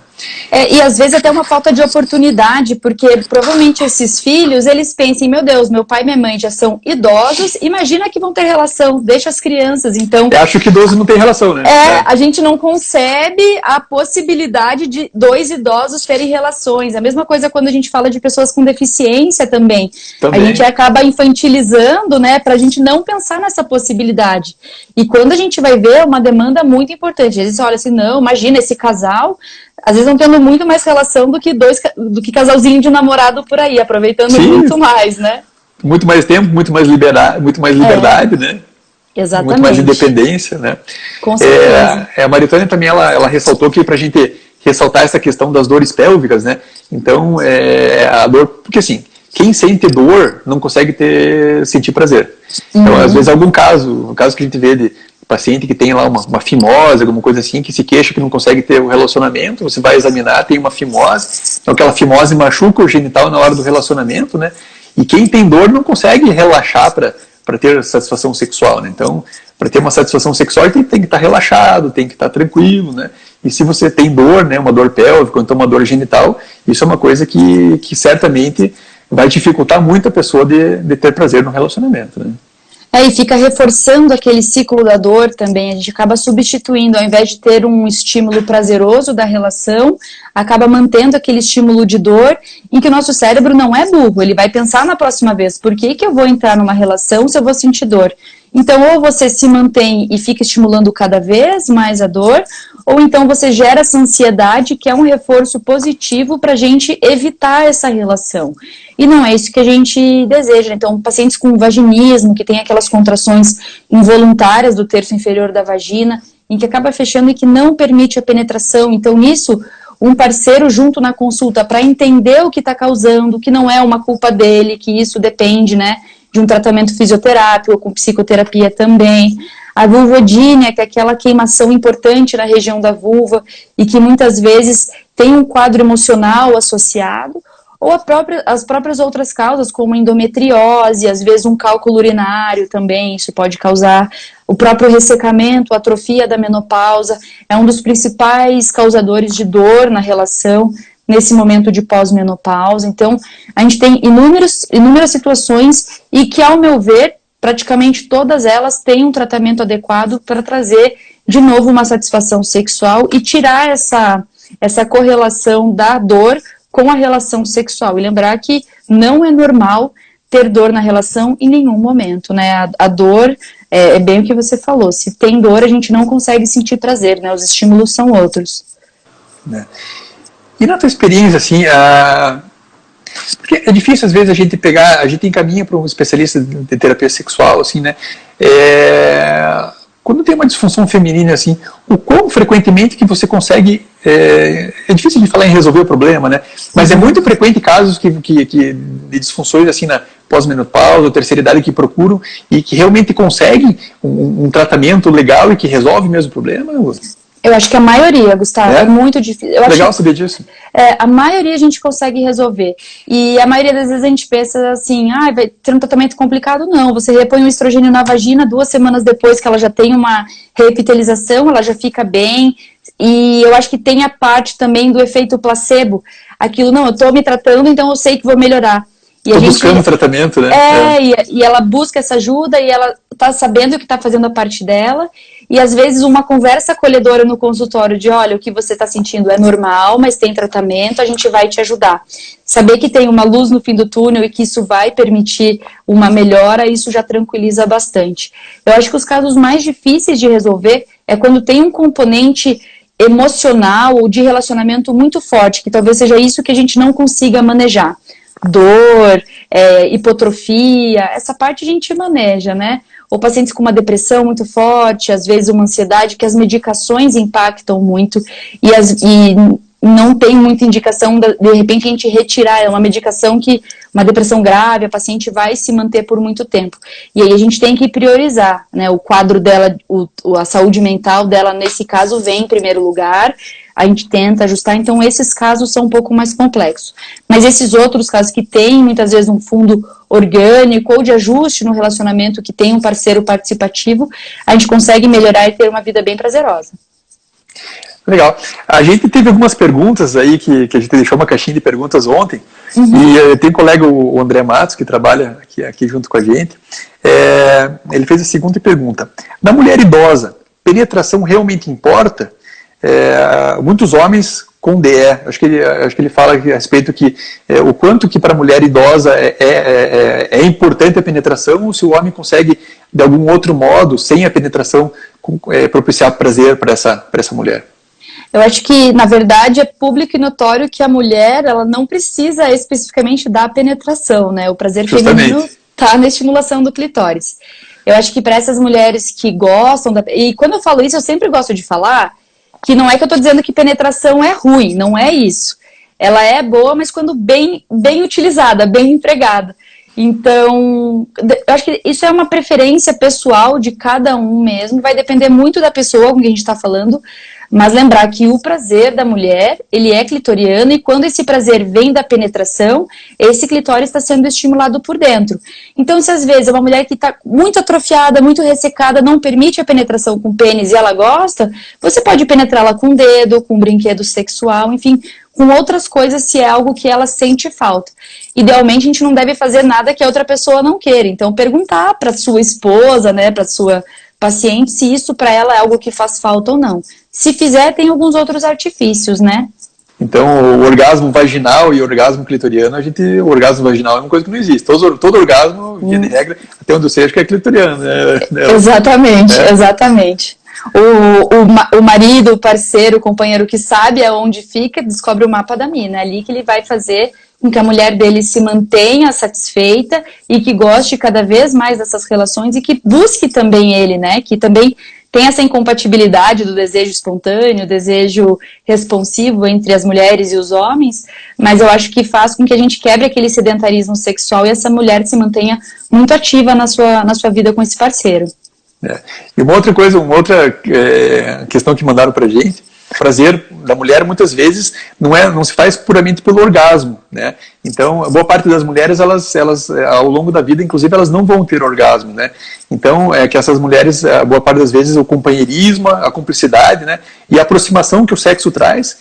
B: E às vezes até uma falta de oportunidade, porque provavelmente esses filhos, eles pensam, meu Deus, meu pai e minha mãe já são idosos, imagina que vão ter relação, deixa as crianças, então...
A: Eu acho que idoso não tem relação, né?
B: A gente não concebe a possibilidade de dois idosos terem relações, a mesma coisa quando a gente fala de pessoas com deficiência também. A gente acaba infantilizando, né, pra gente não pensar nessa possibilidade. E quando a gente vai ver, é uma demanda muito importante. Às vezes olha assim, não, imagina esse casal, às vezes estão tendo muito mais relação do que casalzinho de namorado por aí, aproveitando muito mais, né?
A: Muito mais tempo, muito mais liberdade, né?
B: Exatamente.
A: Muito mais independência, né?
B: Com certeza.
A: A Maritânia também, ela ressaltou que pra gente ressaltar essa questão das dores pélvicas, né? Então, a dor, porque assim, quem sente dor não consegue sentir prazer. Então, às vezes, um caso que a gente vê de paciente que tem lá uma fimose, alguma coisa assim, que se queixa que não consegue ter um relacionamento, você vai examinar, tem uma fimose, então aquela fimose machuca o genital na hora do relacionamento, né? E quem tem dor não consegue relaxar para ter satisfação sexual, né? Então, para ter uma satisfação sexual, tem que estar relaxado, tem que estar tranquilo, né? E se você tem dor, né, uma dor pélvica, ou então uma dor genital, isso é uma coisa que certamente vai dificultar muito a pessoa de ter prazer no relacionamento, né?
B: E fica reforçando aquele ciclo da dor também, a gente acaba substituindo, ao invés de ter um estímulo prazeroso da relação, acaba mantendo aquele estímulo de dor, em que o nosso cérebro não é burro, ele vai pensar na próxima vez, por que eu vou entrar numa relação se eu vou sentir dor? Então, ou você se mantém e fica estimulando cada vez mais a dor, ou então você gera essa ansiedade, que é um reforço positivo para a gente evitar essa relação. E não é isso que a gente deseja. Então, pacientes com vaginismo, que tem aquelas contrações involuntárias do terço inferior da vagina, em que acaba fechando e que não permite a penetração. Então, nisso, um parceiro junto na consulta para entender o que está causando, que não é uma culpa dele, que isso depende, né, de um tratamento fisioterápico, com psicoterapia também. A vulvodínia, que é aquela queimação importante na região da vulva e que muitas vezes tem um quadro emocional associado, ou as próprias outras causas, como endometriose, às vezes um cálculo urinário também, isso pode causar. O próprio ressecamento, a atrofia da menopausa, é um dos principais causadores de dor na relação nesse momento de pós-menopausa. Então, a gente tem inúmeras situações e que, ao meu ver, praticamente todas elas têm um tratamento adequado para trazer, de novo, uma satisfação sexual e tirar essa correlação da dor com a relação sexual. E lembrar que não é normal ter dor na relação em nenhum momento, né? A dor é bem o que você falou. Se tem dor, a gente não consegue sentir prazer, né? Os estímulos são outros.
A: E na tua experiência, assim, porque é difícil às vezes a gente encaminha para um especialista de terapia sexual, assim, né? Quando tem uma disfunção feminina, assim, o quão frequentemente que você consegue, é difícil de falar em resolver o problema, né? Mas é muito frequente casos de disfunções, assim, na pós-menopausa ou terceira idade que procuram e que realmente conseguem um tratamento legal e que resolve mesmo o problema,
B: Eu acho que a maioria, Gustavo, é muito difícil.
A: Legal saber disso.
B: A maioria a gente consegue resolver. E a maioria das vezes a gente pensa assim, vai ter um tratamento complicado. Não, você repõe o estrogênio na vagina, 2 semanas depois que ela já tem uma reepitelização, ela já fica bem. E eu acho que tem a parte também do efeito placebo. Aquilo, não, eu tô me tratando, então eu sei que vou melhorar.
A: Tô buscando tratamento, né?
B: E ela busca essa ajuda e ela tá sabendo que tá fazendo a parte dela. E às vezes uma conversa acolhedora no consultório de, olha, o que você está sentindo é normal, mas tem tratamento, a gente vai te ajudar. Saber que tem uma luz no fim do túnel e que isso vai permitir uma melhora, isso já tranquiliza bastante. Eu acho que os casos mais difíceis de resolver é quando tem um componente emocional ou de relacionamento muito forte, que talvez seja isso que a gente não consiga manejar. Dor, hipotrofia, essa parte a gente maneja, né? Ou pacientes com uma depressão muito forte, às vezes uma ansiedade, que as medicações impactam muito e não tem muita indicação, de repente, a gente retirar, é uma medicação que, uma depressão grave, a paciente vai se manter por muito tempo. E aí a gente tem que priorizar, né? O quadro dela, a saúde mental dela, nesse caso, vem em primeiro lugar, a gente tenta ajustar, então esses casos são um pouco mais complexos. Mas esses outros casos que têm, muitas vezes, um fundo orgânico ou de ajuste no relacionamento, que tem um parceiro participativo, a gente consegue melhorar e ter uma vida bem prazerosa.
A: Legal. A gente teve algumas perguntas aí, que a gente deixou uma caixinha de perguntas ontem, e tem um colega, o André Matos, que trabalha aqui junto com a gente, ele fez a seguinte pergunta: na mulher idosa, penetração realmente importa? Muitos homens com DE, acho que ele fala a respeito que o quanto que para a mulher idosa é importante a penetração, ou se o homem consegue, de algum outro modo, sem a penetração, propiciar prazer para essa mulher.
B: Eu acho que, na verdade, é público e notório que a mulher, ela não precisa especificamente da penetração, né? O prazer feminino está na estimulação do clitóris. Eu acho que para essas mulheres que gostam e quando eu falo isso, eu sempre gosto de falar que não é que eu estou dizendo que penetração é ruim, não é isso. Ela é boa, mas quando bem utilizada, bem empregada. Então, eu acho que isso é uma preferência pessoal de cada um mesmo, vai depender muito da pessoa com quem a gente está falando, mas lembrar que o prazer da mulher, ele é clitoriano, e quando esse prazer vem da penetração, esse clitóris está sendo estimulado por dentro. Então, se às vezes é uma mulher que está muito atrofiada, muito ressecada, não permite a penetração com pênis e ela gosta, você pode penetrá-la com o dedo, com um brinquedo sexual, enfim, com outras coisas, se é algo que ela sente falta. idealmente a gente não deve fazer nada que a outra pessoa não queira. Então, perguntar para sua esposa, né, para sua paciente, se isso para ela é algo que faz falta ou não. Se fizer, tem alguns outros artifícios, né?
A: Então, o orgasmo vaginal e o orgasmo clitoriano, o orgasmo vaginal é uma coisa que não existe. Todo orgasmo, via de regra, até onde eu sei, acho que é clitoriano, né?
B: Exatamente, exatamente. O marido, o parceiro, o companheiro que sabe aonde fica, descobre o mapa da mina. É ali que ele vai fazer com que a mulher dele se mantenha satisfeita e que goste cada vez mais dessas relações e que busque também ele, né? Que também tem essa incompatibilidade do desejo espontâneo, desejo responsivo entre as mulheres e os homens, mas eu acho que faz com que a gente quebre aquele sedentarismo sexual e essa mulher se mantenha muito ativa na sua vida com esse parceiro.
A: E uma outra questão que mandaram pra gente, o prazer da mulher muitas vezes não se faz puramente pelo orgasmo, né? Então, boa parte das mulheres, elas ao longo da vida, inclusive, elas não vão ter orgasmo, né? Então, que essas mulheres, boa parte das vezes, o companheirismo, a cumplicidade, né? E a aproximação que o sexo traz,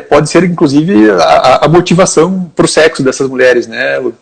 A: pode ser, inclusive, a motivação para o sexo dessas mulheres, né, Lu?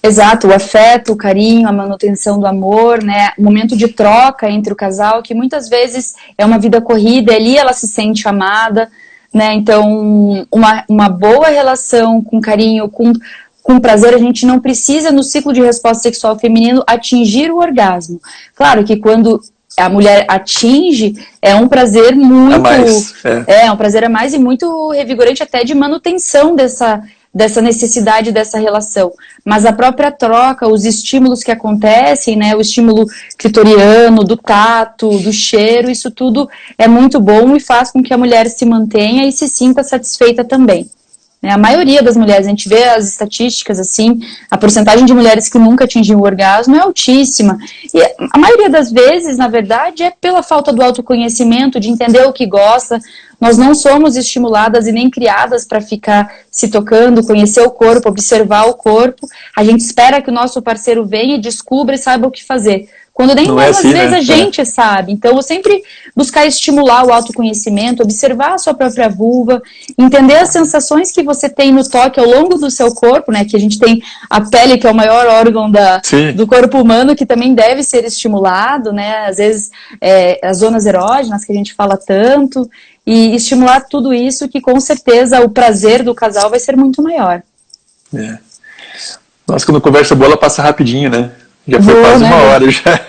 B: Exato, o afeto, o carinho, a manutenção do amor, né, o momento de troca entre o casal, que muitas vezes é uma vida corrida, ali ela se sente amada, né, então uma boa relação com carinho, com prazer, a gente não precisa no ciclo de resposta sexual feminino atingir o orgasmo. Claro que quando a mulher atinge, é um prazer muito... A mais, é um prazer a mais e muito revigorante até de manutenção dessa necessidade dessa relação, mas a própria troca, os estímulos que acontecem, né, o estímulo clitoriano, do tato, do cheiro, isso tudo é muito bom e faz com que a mulher se mantenha e se sinta satisfeita também. A maioria das mulheres, a gente vê as estatísticas assim, a porcentagem de mulheres que nunca atingiu o orgasmo é altíssima. E a maioria das vezes, na verdade, é pela falta do autoconhecimento, de entender o que gosta. Nós não somos estimuladas e nem criadas para ficar se tocando, conhecer o corpo, observar o corpo. A gente espera que o nosso parceiro venha e descubra e saiba o que fazer. Quando nem muitas vezes a gente sabe. Então, eu sempre buscar estimular o autoconhecimento, observar a sua própria vulva, entender as sensações que você tem no toque ao longo do seu corpo, né? Que a gente tem a pele, que é o maior órgão do corpo humano, que também deve ser estimulado, né? Às vezes, as zonas erógenas, que a gente fala tanto, e estimular tudo isso, que com certeza o prazer do casal vai ser muito maior.
A: Nossa, quando conversa boa, ela passa rapidinho, né? Já foi quase uma hora já.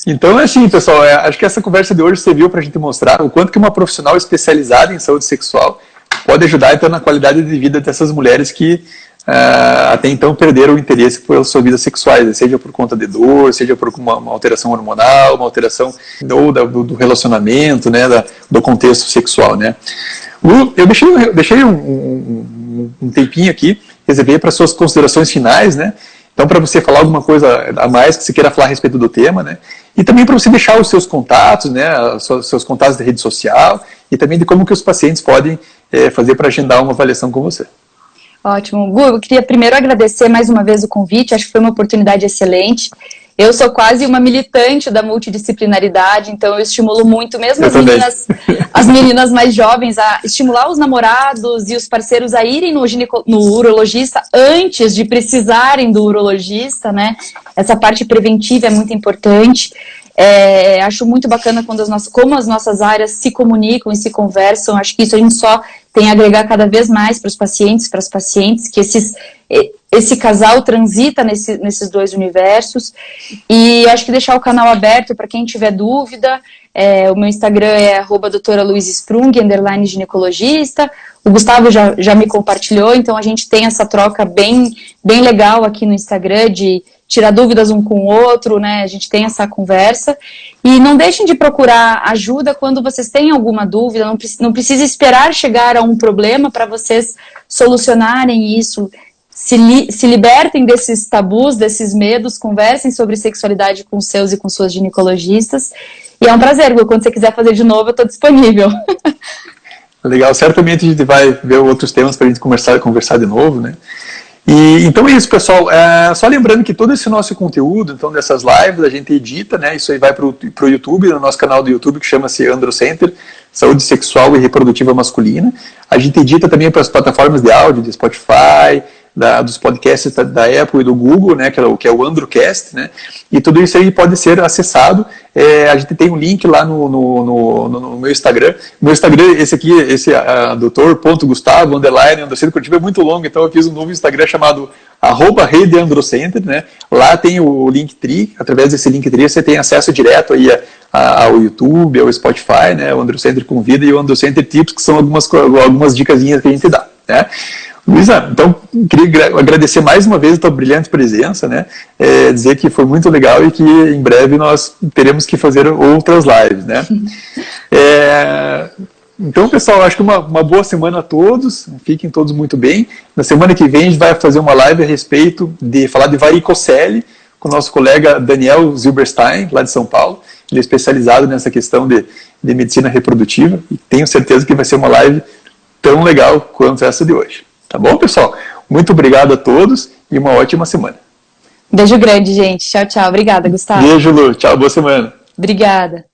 A: Então, assim, pessoal, acho que essa conversa de hoje serviu para a gente mostrar o quanto que uma profissional especializada em saúde sexual pode ajudar, então, na qualidade de vida dessas mulheres que até então perderam o interesse pelas suas vidas sexuais, seja por conta de dor, seja por uma alteração hormonal, uma alteração do relacionamento, né, do contexto sexual, né. Eu deixei um tempinho aqui, reservei para suas considerações finais, né. Então, para você falar alguma coisa a mais que você queira falar a respeito do tema, né? E também para você deixar os seus contatos, né? Os seus contatos de rede social e também de como que os pacientes podem fazer para agendar uma avaliação com você.
B: Ótimo. Gu, eu queria primeiro agradecer mais uma vez o convite, acho que foi uma oportunidade excelente. Eu sou quase uma militante da multidisciplinaridade, então eu estimulo muito, mesmo as meninas mais jovens, a estimular os namorados e os parceiros a irem no urologista antes de precisarem do urologista, né? Essa parte preventiva é muito importante. Acho muito bacana como as nossas áreas se comunicam e se conversam. Acho que isso a gente só tem a agregar cada vez mais para os pacientes, para as pacientes, que esse casal transita nesses dois universos. E acho que deixar o canal aberto para quem tiver dúvida. O meu Instagram é @doutora_luiz_sprung, _ginecologista. O Gustavo já me compartilhou, então a gente tem essa troca bem legal aqui no Instagram de tirar dúvidas um com o outro, né? A gente tem essa conversa. E não deixem de procurar ajuda quando vocês têm alguma dúvida, não precisa esperar chegar a um problema para vocês solucionarem isso. Se libertem desses tabus, desses medos, conversem sobre sexualidade com seus e com suas ginecologistas. E é um prazer, quando você quiser fazer de novo, eu estou disponível.
A: Legal, certamente a gente vai ver outros temas para a gente conversar de novo, né? E então é isso, pessoal. Só lembrando que todo esse nosso conteúdo, então, dessas lives, a gente edita, né? Isso aí vai para o YouTube, no nosso canal do YouTube, que chama-se Androcenter, Saúde Sexual e Reprodutiva Masculina. A gente edita também para as plataformas de áudio, de Spotify, dos podcasts da Apple e do Google, né, que é o Androcast, né, e tudo isso aí pode ser acessado. A gente tem um link lá no meu Instagram. Meu Instagram, esse Dr.Gustavo, Androcentro Curitiba, é muito longo, então eu fiz um novo Instagram chamado @redeandrocenter, né? Lá tem o Linktree. Através desse Linktree você tem acesso direto aí ao YouTube, ao Spotify, né? O Androcenter Convida e o Androcenter Tips, que são algumas dicasinhas que a gente dá, né? Luísa, então, queria agradecer mais uma vez a tua brilhante presença, né? Dizer que foi muito legal e que em breve nós teremos que fazer outras lives, né? Então, pessoal, acho que uma boa semana a todos, fiquem todos muito bem. Na semana que vem a gente vai fazer uma live a respeito de falar de varicocele com o nosso colega Daniel Zilberstein, lá de São Paulo. Ele é especializado nessa questão de medicina reprodutiva e tenho certeza que vai ser uma live tão legal quanto essa de hoje. Tá bom, pessoal? Muito obrigado a todos e uma ótima semana.
B: Beijo grande, gente. Tchau, tchau. Obrigada, Gustavo.
A: Beijo, Lu. Tchau, boa semana.
B: Obrigada.